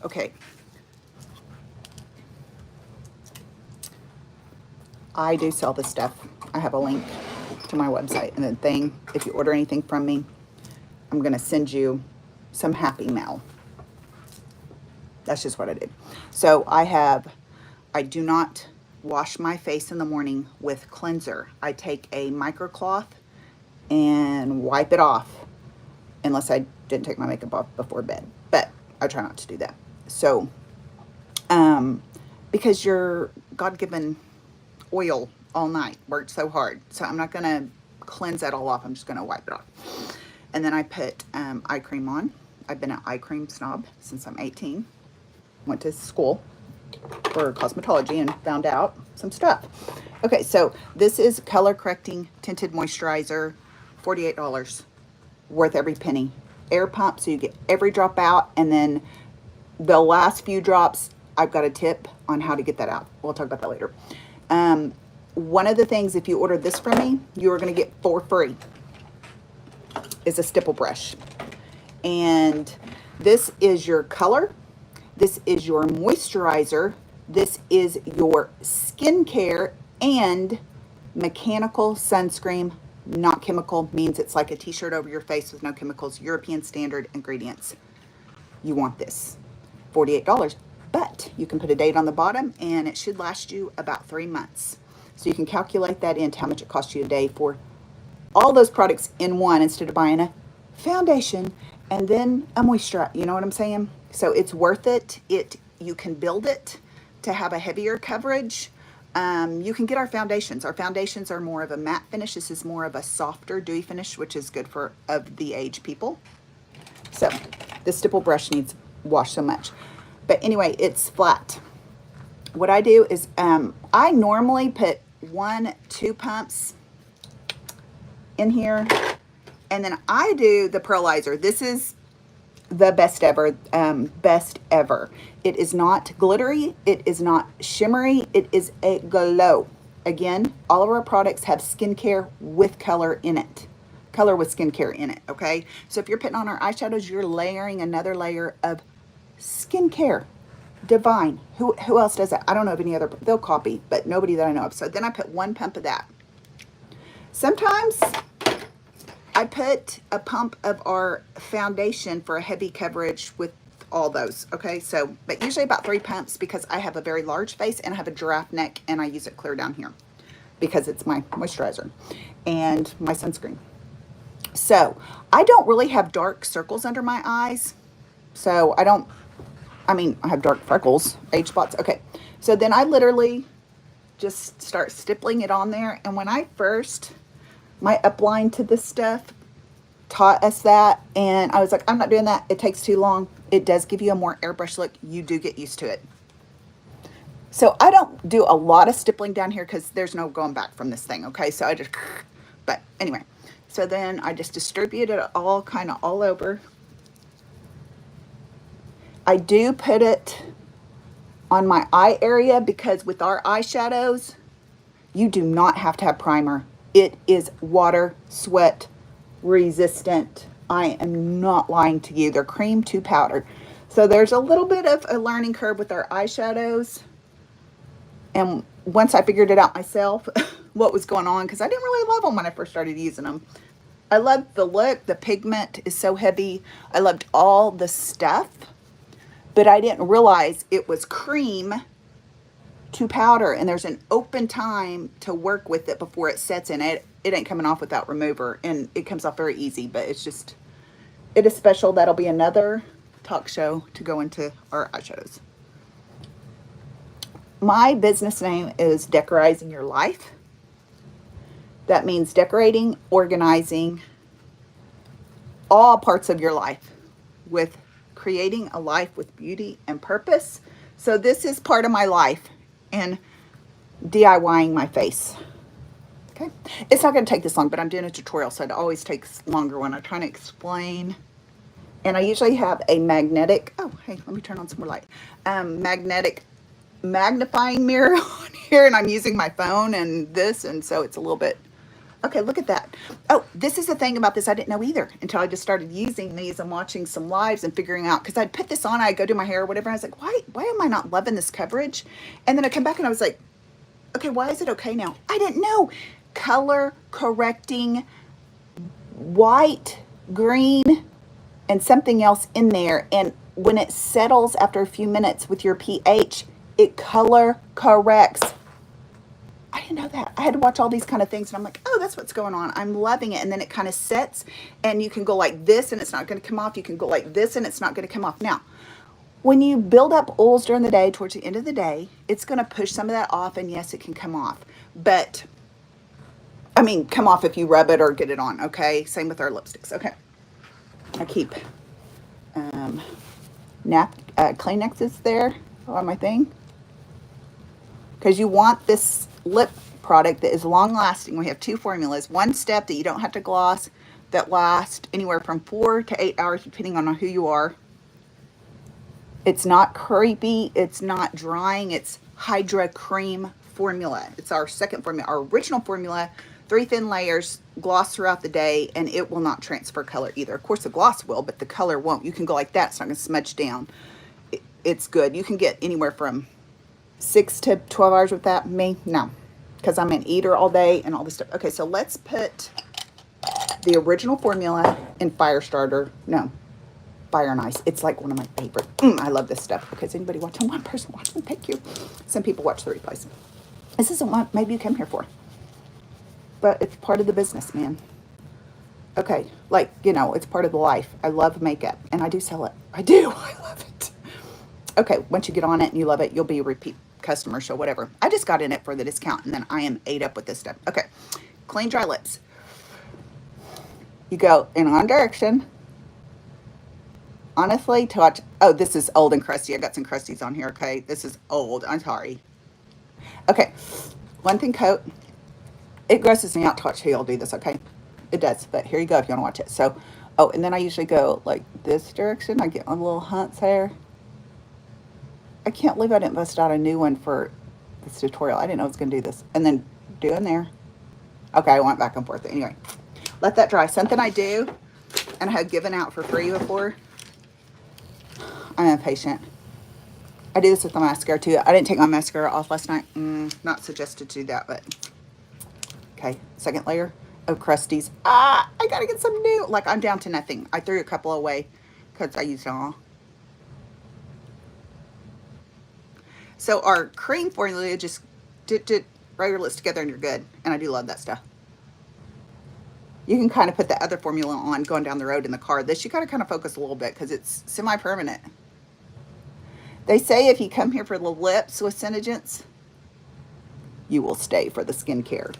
Okay. I do sell this stuff. I have a link to my website and the thing. If you order anything from me, I'm going to send you some happy mail. That's just what I did. So I do not wash my face in the morning with cleanser. I take a microcloth and wipe it off, unless I didn't take my makeup off before bed. But I try not to do that. So, because your God-given oil all night worked so hard. So I'm not going to cleanse that all off. I'm just going to wipe it off. And then I put eye cream on. I've been an eye cream snob since I'm 18. Went to school for cosmetology and found out some stuff. Okay, so this is color correcting tinted moisturizer, $48, worth every penny. Air pump, so you get every drop out, and then the last few drops, I've got a tip on how to get that out. We'll talk about that later. One of the things, if you order this from me, you are going to get for free, is a stipple brush. And this is your color. This is your moisturizer. This is your skincare and mechanical sunscreen, not chemical, means it's like a t-shirt over your face with no chemicals, European standard ingredients. You want this, $48. But you can put a date on the bottom and it should last you about 3 months. So you can calculate that into how much it costs you a day for all those products in one, instead of buying a foundation and then a moisturizer. You know what I'm saying? So it's worth it. You can build it to have a heavier coverage. You can get our foundations. Our foundations are more of a matte finish. This is more of a softer, dewy finish, which is good for of the age people. So this stipple brush needs washed so much. But anyway, it's flat. What I do is I normally put 1-2 pumps in here, and then I do the pearlizer. This is the best ever, best ever. It is not glittery. It is not shimmery. It is a glow. Again, all of our products have skincare with color in it. Color with skincare in it, okay? So if you're putting on our eyeshadows, you're layering another layer of skincare. Divine. Who else does that? I don't know of any other. They'll copy, but nobody that I know of. So then I put 1 pump of that. Sometimes I put a pump of our foundation for a heavy coverage with all those, okay? So, but usually about 3 pumps, because I have a very large face and I have a giraffe neck, and I use it clear down here because it's my moisturizer and my sunscreen. So I don't really have dark circles under my eyes. So I have dark freckles, age spots. Okay. So then I literally just start stippling it on there. And when I first, my upline to this stuff taught us that, and I was like, I'm not doing that. It takes too long. It does give you a more airbrush look. You do get used to it. So I don't do a lot of stippling down here because there's no going back from this thing. Okay. So I just, but anyway, so then I just distribute it all kind of all over. I do put it on my eye area because with our eyeshadows, you do not have to have primer. It is water, sweat resistant. I am not lying to you. They're cream to powder. So there's a little bit of a learning curve with our eyeshadows. And once I figured it out myself, what was going on, because I didn't really love them when I first started using them. I loved the look. The pigment is so heavy. I loved all the stuff. But I didn't realize it was cream to powder, and there's an open time to work with it before it sets in. It ain't coming off without remover, and it comes off very easy, but it's just, it is special. That'll be another talk show to go into our eyeshadows. My business name is Decorizing Your Life. That means decorating, organizing all parts of your life with creating a life with beauty and purpose. So this is part of my life and DIYing my face. Okay. It's not going to take this long, but I'm doing a tutorial, so it always takes longer when I'm trying to explain. And I usually have a magnetic, oh, hey, let me turn on some more light. Magnetic magnifying mirror on here, and I'm using my phone and this, and so it's a little bit Okay, look at that. Oh, this is the thing about this I didn't know either until I just started using these and watching some lives and figuring out, because I'd put this on, I'd go do my hair or whatever, and I was like, why am I not loving this coverage? And then I come back and I was like, okay, why is it okay now? I didn't know. Color correcting white, green, and something else in there. And when it settles after a few minutes with your pH, it color corrects. I didn't know that. I had to watch all these kind of things and I'm like, oh, that's what's going on. I'm loving it. And then it kind of sets and you can go like this and it's not going to come off. You can go like this and it's not going to come off. Now, when you build up oils during the day, towards the end of the day, it's going to push some of that off, and yes, it can come off. But, I mean, come off if you rub it or get it on, okay? Same with our lipsticks, okay? I keep Kleenexes there on my thing, because you want this lip product that is long-lasting. We have two formulas. One step that you don't have to gloss that lasts anywhere from 4 to 8 hours, depending on who you are. It's not creepy. It's not drying. It's Hydra Cream formula. It's our second formula. Our original formula, 3 thin layers, gloss throughout the day, and it will not transfer color either. Of course, the gloss will, but the color won't. You can go like that. It's not going to smudge down. It's good. You can get anywhere from 6 to 12 hours with that. Me, no, because I'm an eater all day and all this stuff. Okay, so let's put the original formula in Fire Starter. No. Fire and Ice. It's like one of my favorite. I love this stuff. Okay, is anybody watching? One person watching. Thank you. Some people watch the replays. This isn't what maybe you came here for. But it's part of the business, man. Okay, like, you know, it's part of the life. I love makeup, and I do sell it. I do. I love it. Okay, once you get on it and you love it, you'll be a repeat customer, so whatever. I just got in it for the discount, and then I am ate up with this stuff. Okay, clean, dry lips. You go in one direction. Honestly, touch. Oh, this is old and crusty. I got some crusties on here, okay? This is old. I'm sorry. Okay, one thing coat. It grosses me out to watch y'all do this, okay? It does, but here you go if you want to watch it. So, oh, and then I usually go like this direction. I get my little hunts there. I can't believe I didn't bust out a new one for this tutorial. I didn't know I was going to do this. And then do in there. Okay, I went back and forth. Anyway, let that dry. Something I do, and I have given out for free before. I'm impatient. I do this with the mascara too. I didn't take my mascara off last night. Not suggested to do that, but okay. Second layer of crusties. I gotta get some new. Like, I'm down to nothing. I threw a couple away because I used them all. So our cream formula, just write your lips together and you're good. And I do love that stuff. You can kind of put the other formula on going down the road in the car. This, you gotta kind of focus a little bit because it's semi-permanent. They say if you come here for the lips with SeneGence, you will stay for the skincare.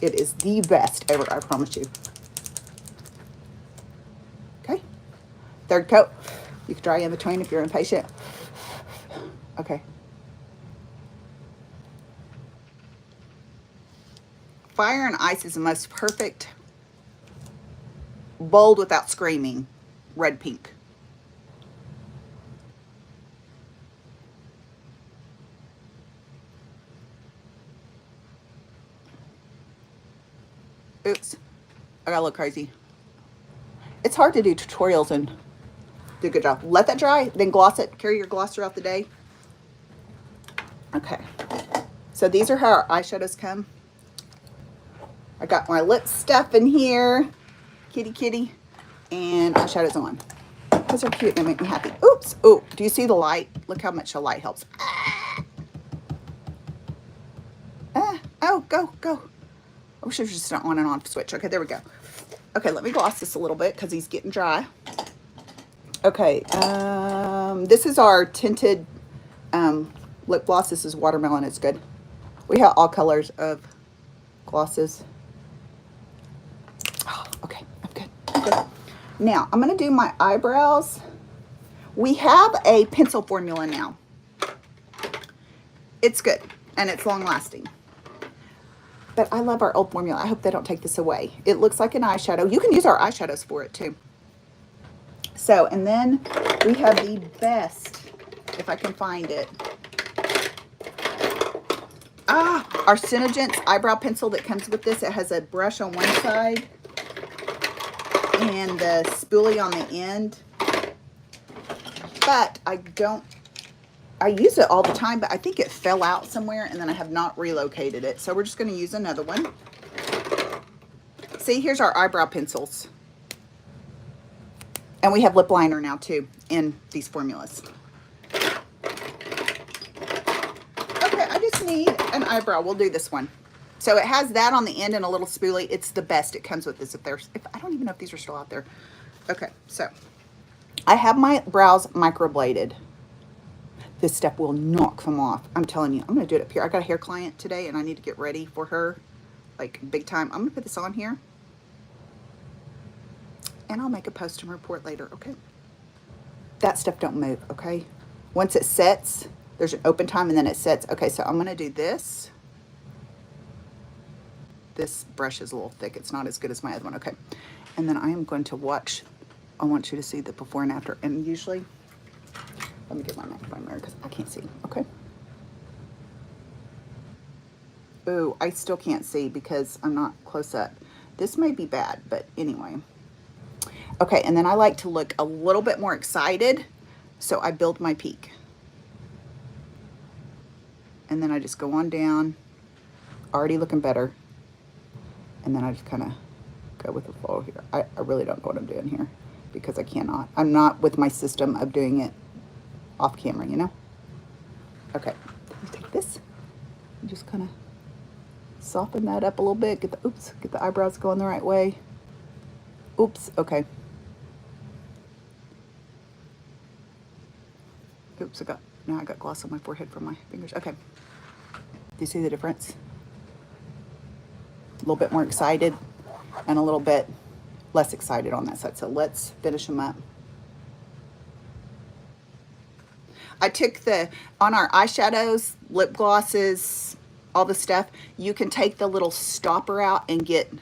It is the best ever, I promise you. Okay. Third coat. You can dry in between if you're impatient. Okay. Fire and Ice is the most perfect, bold without screaming, red pink. Oops, I got a little crazy. It's hard to do tutorials and do a good job. Let that dry, then gloss it. Carry your gloss throughout the day. Okay, so these are how our eyeshadows come. I got my lip stuff in here, kitty kitty, and eyeshadows on. Those are cute, they make me happy. Oops, oh, do you see the light? Look how much the light helps. Oh, go. I wish it was just an on and off switch. Okay, there we go. Okay, let me gloss this a little bit because he's getting dry. Okay, this is our tinted lip gloss. This is watermelon. It's good. We have all colors of glosses. Oh, okay, I'm good. Now, I'm going to do my eyebrows. We have a pencil formula now. It's good, and it's long-lasting. But I love our old formula. I hope they don't take this away. It looks like an eyeshadow. You can use our eyeshadows for it, too. So, and then we have the best, if I can find it. our SeneGence eyebrow pencil that comes with this. It has a brush on one side and the spoolie on the end. But I use it all the time, but I think it fell out somewhere and then I have not relocated it. So we're just going to use another one. See, here's our eyebrow pencils. And we have lip liner now too in these formulas. Okay, I just need an eyebrow. We'll do this one. So it has that on the end and a little spoolie. It's the best. It comes with this. If I don't even know if these are still out there. Okay, so I have my brows microbladed. This step will not come off. I'm telling you, I'm going to do it up here. I got a hair client today and I need to get ready for her, like big time. I'm going to put this on here and I'll make a post and report later, okay? That stuff don't move, okay? Once it sets, there's an open time and then it sets. Okay, so I'm going to do this. This brush is a little thick. It's not as good as my other one, okay? And then I am going to watch. I want you to see the before and after. And usually, let me get my magnifying mirror because I can't see, okay? Ooh, I still can't see because I'm not close up. This may be bad, but anyway. Okay, and then I like to look a little bit more excited, so I build my peak. And then I just go on down, already looking better. And then I just kind of go with the flow here. I really don't know what I'm doing here because I cannot. I'm not with my system of doing it off camera, you know? Okay, take this and just kind of soften that up a little bit. Get the eyebrows going the right way. Oops, okay. Oops, now I got gloss on my forehead from my fingers. Okay. Do you see the difference? A little bit more excited and a little bit less excited on that side. So let's finish them up. I took on our eyeshadows, lip glosses, all the stuff, you can take the little stopper out and get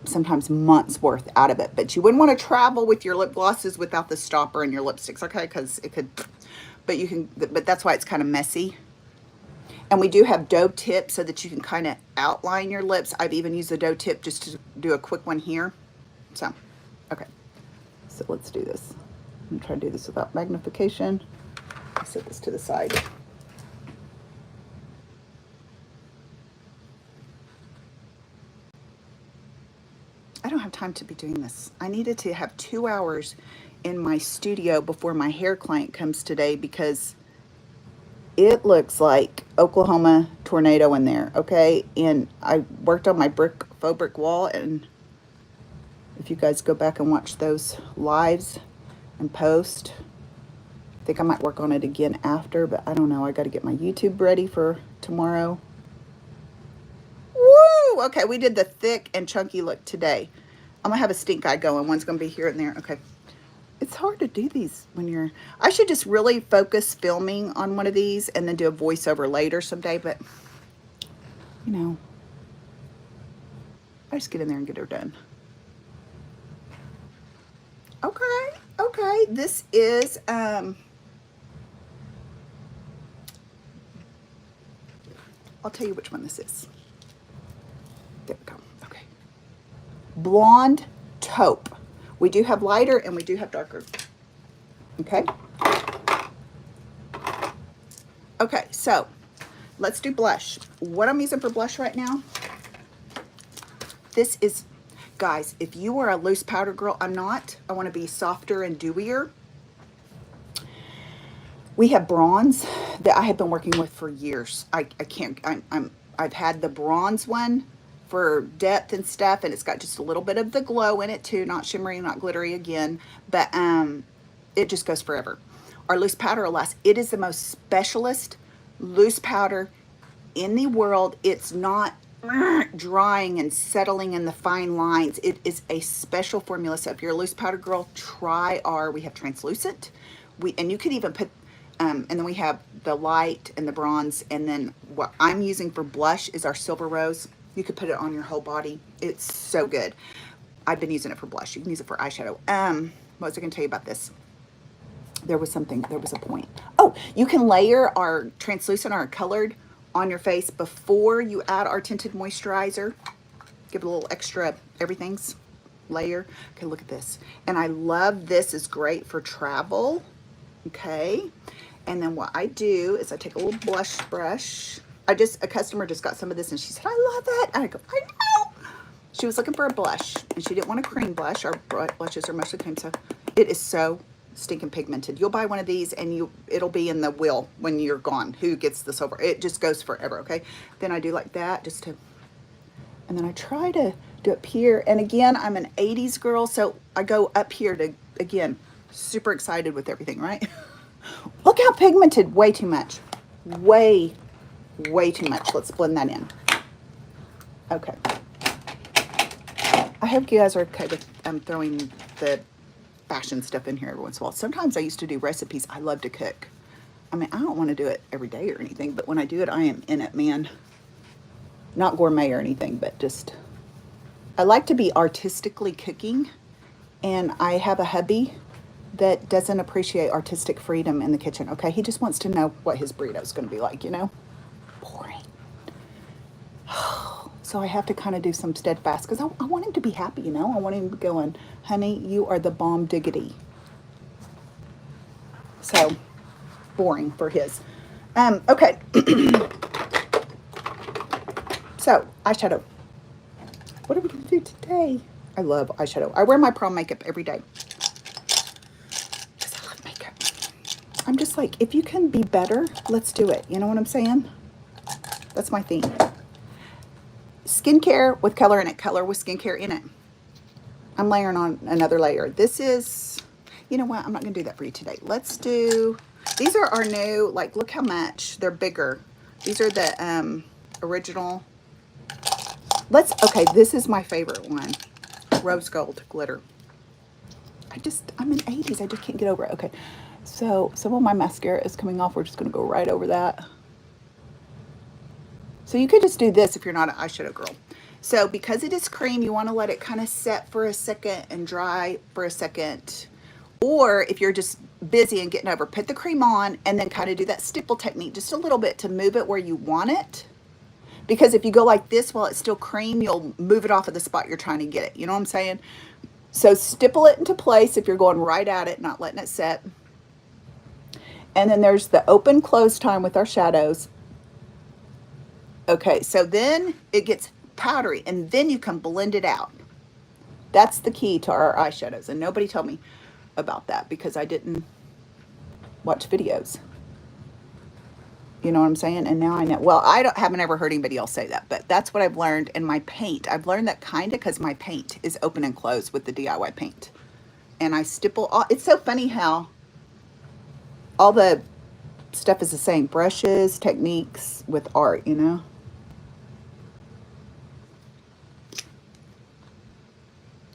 sometimes months worth out of it. But you wouldn't want to travel with your lip glosses without the stopper and your lipsticks, okay? Because it could, but that's why it's kind of messy. And we do have doe tips so that you can kind of outline your lips. I've even used the doe tip just to do a quick one here. So, okay. So let's do this. I'm trying to do this without magnification. I'll set this to the side. I don't have time to be doing this. I needed to have 2 hours in my studio before my hair client comes today because it looks like Oklahoma tornado in there, okay? And I worked on my faux brick wall, and if you guys go back and watch those lives and post, I think I might work on it again after, but I don't know. I got to get my YouTube ready for tomorrow. Woo! Okay, we did the thick and chunky look today. I'm going to have a stink eye going. One's going to be here and there. Okay. It's hard to do these when I should just really focus filming on one of these and then do a voiceover later someday, but, you know, I just get in there and get her done. Okay, this is, I'll tell you which one this is. There we go, okay. Blonde Taupe. We do have lighter and we do have darker. Okay. Okay, so let's do blush. What I'm using for blush right now, this is, guys, if you are a loose powder girl, I'm not. I want to be softer and dewier. We have bronze that I have been working with for years. I've had the bronze one for depth and stuff, and it's got just a little bit of the glow in it too, not shimmery, not glittery again, but it just goes forever. Our loose powder, alas, it is the most specialist loose powder in the world. It's not drying and settling in the fine lines. It is a special formula. So if you're a loose powder girl, try we have translucent, and you could even put and then we have the light and the bronze, and then what I'm using for blush is our Silver Rose. You could put it on your whole body. It's so good. I've been using it for blush. You can use it for eyeshadow. What was I going to tell you about this? There was a point. Oh, you can layer our translucent or colored on your face before you add our tinted moisturizer. Give it a little extra everything's layer. Okay, look at this. And I love this. Is great for travel. Okay. And then what I do is I take a little blush brush. A customer just got some of this and she said, I love it. And I go, I know. She was looking for a blush and she didn't want a cream blush. Our blushes are mostly cream. So it is so stinking pigmented. You'll buy one of these and it'll be in the will when you're gone. Who gets the silver? It just goes forever. Okay. Then I do like that just to, and then I try to do up here. And again, I'm an 80s girl. So I go up here to, again, super excited with everything, right? Look how pigmented. Way too much. Way too much. Let's blend that in. Okay. I hope you guys are okay with throwing the fashion stuff in here every once in a while. Sometimes I used to do recipes. I love to cook. I mean, I don't want to do it every day or anything, but when I do it, I am in it, man. Not gourmet or anything, but just, I like to be artistically cooking, and I have a hubby that doesn't appreciate artistic freedom in the kitchen. Okay, he just wants to know what his burrito is going to be like, you know? Boring. So I have to kind of do some steadfast because I want him to be happy, you know? I want him to be going, honey, you are the bomb diggity. So boring for his. Okay. So eyeshadow. What are we going to do today? I love eyeshadow. I wear my prom makeup every day. Because I love makeup. I'm just like, if you can be better, let's do it. You know what I'm saying? That's my theme. Skincare with color in it. Color with skincare in it. I'm layering on another layer. This is, you know what? I'm not going to do that for you today. Let's do, these are our new, like, look how much. They're bigger. These are the original. Okay, this is my favorite one. Rose gold glitter. I'm in 80s. I just can't get over it. Okay, so some of my mascara is coming off. We're just going to go right over that. So you could just do this if you're not an eyeshadow girl. So because it is cream, you want to let it kind of set for a second and dry for a second. Or if you're just busy and getting over, put the cream on and then kind of do that stipple technique just a little bit to move it where you want it. Because if you go like this while it's still cream, you'll move it off of the spot you're trying to get it. You know what I'm saying? So stipple it into place if you're going right at it, not letting it set. And then there's the open close time with our shadows. Okay, so then it gets powdery and then you can blend it out. That's the key to our eyeshadows. And nobody told me about that because I didn't watch videos. You know what I'm saying? And now I know. Well, haven't ever heard anybody else say that, but that's what I've learned in my paint. I've learned that kind of because my paint is open and closed with the DIY paint. And I stipple all. It's so funny how all the stuff is the same. Brushes, techniques with art, you know?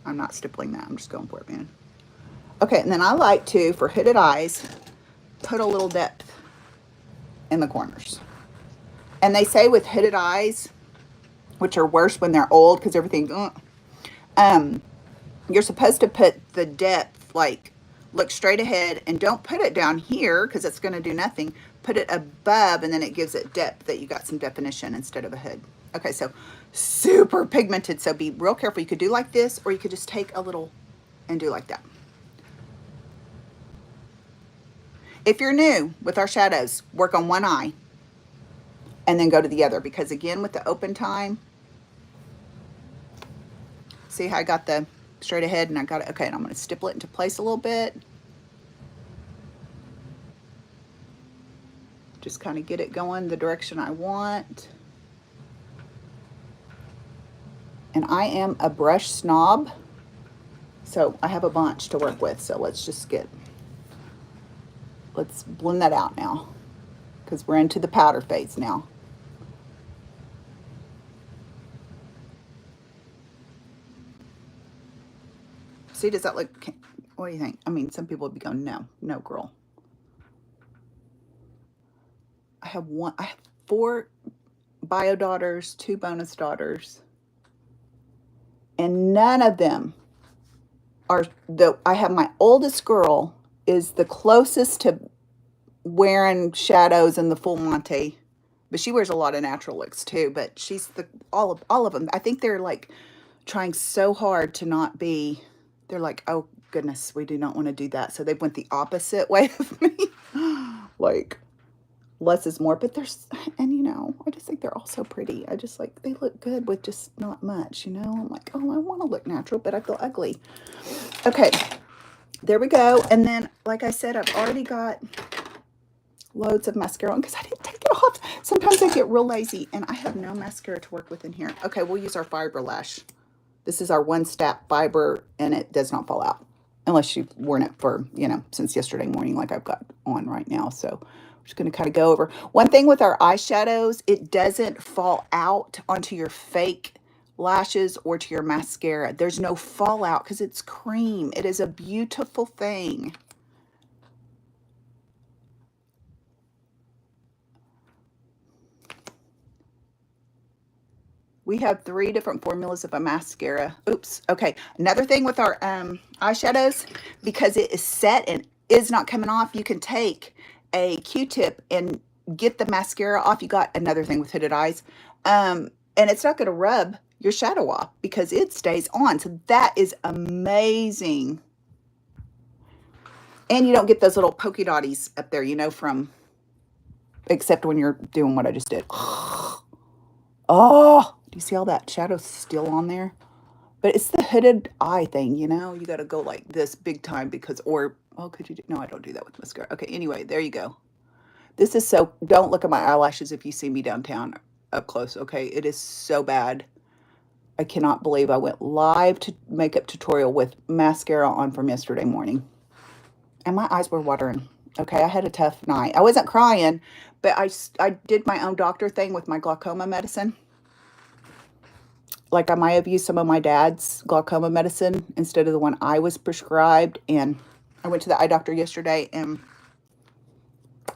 I'm not stippling that. I'm just going for it, man. Okay, and then I like to, for hooded eyes, put a little depth in the corners. And they say with hooded eyes, which are worse when they're old because everything, you're supposed to put the depth, like, look straight ahead and don't put it down here because it's going to do nothing. Put it above and then it gives it depth that you got some definition instead of a hood. Okay, so super pigmented. So be real careful. You could do like this or you could just take a little and do like that. If you're new with our shadows, work on one eye and then go to the other because again, with the open time, see how I got the straight ahead and I got it. Okay, and I'm going to stipple it into place a little bit. Just kind of get it going the direction I want. And I am a brush snob, so I have a bunch to work with. So let's blend that out now because we're into the powder phase now. See, does that look, what do you think? I mean, some people would be going, no, girl. I have 4 bio daughters, 2 bonus daughters, and none of them I have my oldest girl is the closest to wearing shadows in the full Monty But she wears a lot of natural looks too. But she's all of them. I think they're like trying so hard to not be. They're like, oh goodness, we do not want to do that. So they went the opposite way of me. Like less is more. But there's, and you know, I just think they're all so pretty. I just like, they look good with just not much, you know. I'm like, oh, I want to look natural, but I feel ugly. Okay, there we go. And then, like I said, I've already got loads of mascara on because I didn't take it off. Sometimes I get real lazy and I have no mascara to work with in here. Okay, we'll use our fiber lash. This is our one step fiber and it does not fall out unless you've worn it for, you know, since yesterday morning like I've got on right now. So I'm just going to kind of go over. One thing with our eyeshadows, it doesn't fall out onto your fake lashes or to your mascara. There's no fallout because it's cream. It is a beautiful thing. We have 3 different formulas of a mascara. Oops. Okay. Another thing with our eyeshadows, because it is set and is not coming off, you can take a Q-tip and get the mascara off. You got another thing with hooded eyes. And it's not going to rub your shadow off because it stays on. So that is amazing. And you don't get those little polka dotties up there, you know, from, except when you're doing what I just did. Oh, do you see all that shadow still on there? But it's the hooded eye thing, you know? You got to go like this big time because, or, oh, could you do? No, I don't do that with mascara. Okay, anyway, there you go. This is so, don't look at my eyelashes if you see me downtown up close, okay? It is so bad. I cannot believe I went live to makeup tutorial with mascara on from yesterday morning. And my eyes were watering. Okay, I had a tough night. I wasn't crying, but I did my own doctor thing with my glaucoma medicine. Like I might have used some of my dad's glaucoma medicine instead of the one I was prescribed. And I went to the eye doctor yesterday and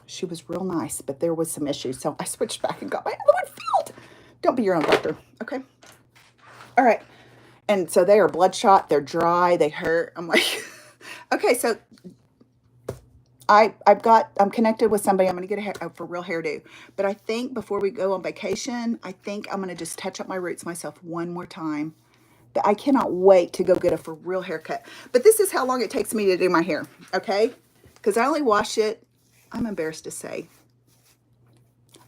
she was real nice, but there was some issues. So I switched back and got my other one filled. Don't be your own doctor, okay? All right. And so they are bloodshot. They're dry. They hurt. I'm like, okay, so I'm connected with somebody. I'm going to get a for real hairdo. But I think before we go on vacation, I think I'm going to just touch up my roots myself one more time. But I cannot wait to go get a for real haircut. But this is how long it takes me to do my hair, okay? Because I only wash it, I'm embarrassed to say.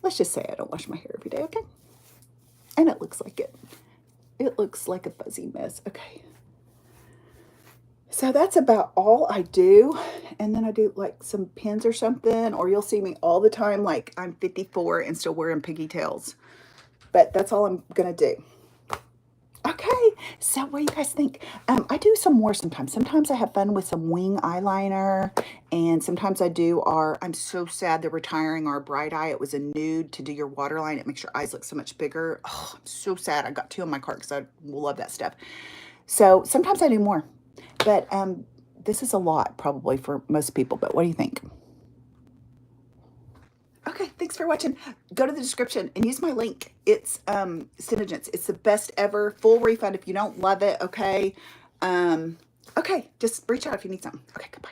Let's just say I don't wash my hair every day, okay? And it looks like it. It looks like a fuzzy mess, okay? So that's about all I do. And then I do like some pins or something, or you'll see me all the time like I'm 54 and still wearing pigtails. But that's all I'm going to do. Okay, so what do you guys think? I do some more sometimes. Sometimes I have fun with some wing eyeliner, and sometimes I do I'm so sad they're retiring our Bright Eye. It was a nude to do your waterline. It makes your eyes look so much bigger. Oh, I'm so sad. I got 2 in my cart because I love that stuff. So sometimes I do more, but this is a lot probably for most people, but what do you think? Okay, thanks for watching. Go to the description and use my link. It's SeneGence. It's the best ever. Full refund if you don't love it, okay? Okay, just reach out if you need something. Okay, goodbye.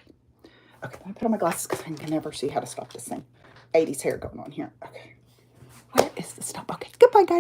Okay, I'm going to put on my glasses because I can never see how to stop this thing. 80s hair going on here. Okay. Where is the stop? Okay, goodbye, guys.